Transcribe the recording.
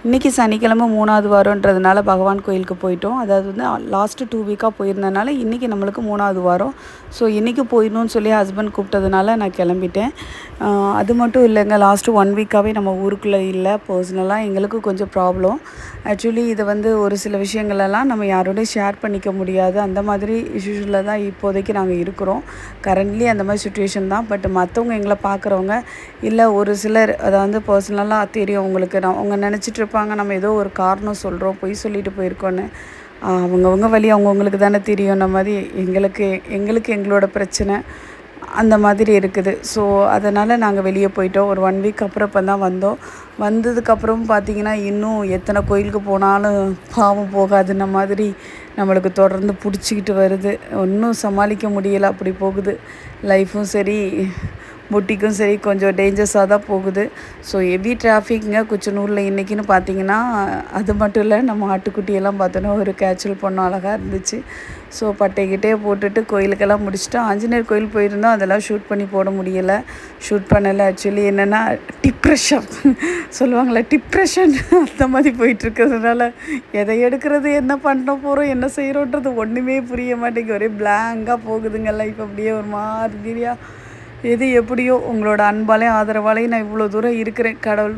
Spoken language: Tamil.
இன்றைக்கி சனிக்கிழமை 3வது வாரன்றதுனால பகவான் கோயிலுக்கு போயிட்டோம். அதாவது வந்து லாஸ்ட்டு 2 வீக்காக போயிருந்தனால இன்றைக்கி நம்மளுக்கு 3வது வாரம். ஸோ இன்றைக்கி போயிடணும்னு சொல்லி ஹஸ்பண்ட் கூப்பிட்டதுனால நான் கிளம்பிட்டேன். அது மட்டும் இல்லைங்க, லாஸ்ட்டு 1 வீக்காகவே நம்ம ஊருக்குள்ளே இல்லை. பர்சனலாக எங்களுக்கு கொஞ்சம் ப்ராப்ளம். ஆக்சுவலி இதை வந்து ஒரு சில விஷயங்களெல்லாம் நம்ம யாரோடையும் ஷேர் பண்ணிக்க முடியாது. அந்த மாதிரி இஷ்யூஸில் தான் இப்போதைக்கு நாங்கள் இருக்கிறோம். கரண்ட்லி அந்த மாதிரி சுச்சுவேஷன் தான். பட் மற்றவங்க எங்களை பார்க்குறவங்க இல்லை, ஒரு சிலர் அதை வந்து பர்சனலாக தெரியும் அவங்களுக்கு. அவங்க நினச்சிட்டு இருப்பாங்க நம்ம ஏதோ ஒரு காரணம் சொல்கிறோம், பொய் சொல்லிட்டு போயிருக்கோன்னு. அவங்கவுங்க வழி அவங்கவுங்களுக்கு தானே தெரியும். அந்த மாதிரி எங்களுக்கு எங்களோட பிரச்சனை அந்த மாதிரி இருக்குது. ஸோ அதனால் நாங்கள் வெளியே போயிட்டோம். ஒரு 1 வீக் அப்புறம் இப்போ தான் வந்தோம். வந்ததுக்கப்புறம் பார்த்திங்கன்னா இன்னும் எத்தனை கோயிலுக்கு போனாலும் பாவம் போகாதுன்ன மாதிரி நம்மளுக்கு தொடர்ந்து பிடிச்சிக்கிட்டு வருது. ஒன்றும் சமாளிக்க முடியலை, அப்படி போகுது லைஃப்பும் சரி, புட்டிக்கும் சரி. கொஞ்சம் டேஞ்சர்ஸாக தான் போகுது. ஸோ ஹெவி டிராஃபிக்ங்க குச்சனூரில் இன்றைக்கின்னு பார்த்தீங்கன்னா. அது மட்டும் இல்லை, நம்ம ஆட்டுக்குட்டியெல்லாம் பார்த்தோன்னா ஒரு கேச்சுவல் பொண்ணு அழகாக இருந்துச்சு. ஸோ பட்டைக்கிட்டே போட்டுட்டு கோயிலுக்கெல்லாம் முடிச்சுட்டு ஆஞ்சநேயர் கோயில் போயிருந்தோம். அதெல்லாம் ஷூட் பண்ணி போட முடியலை, ஷூட் பண்ணலை. ஆக்சுவலி என்னென்னா டிப்ரெஷன் சொல்லுவாங்களே, டிப்ரெஷன் அந்த மாதிரி போயிட்டுருக்கிறதுனால எதை எடுக்கிறது, என்ன பண்ண போகிறோம், என்ன செய்கிறோன்றது ஒன்றுமே புரிய மாட்டேங்குது. ஒரே பிளாங்காக போகுதுங்க லைஃப். அப்படியே ஒரு மாதிரியாக எது எப்படியோ உங்களோட அன்பாலையும் ஆதரவாலையும் நான் இவ்வளோ தூரம் இருக்கிறேன். கடவுள்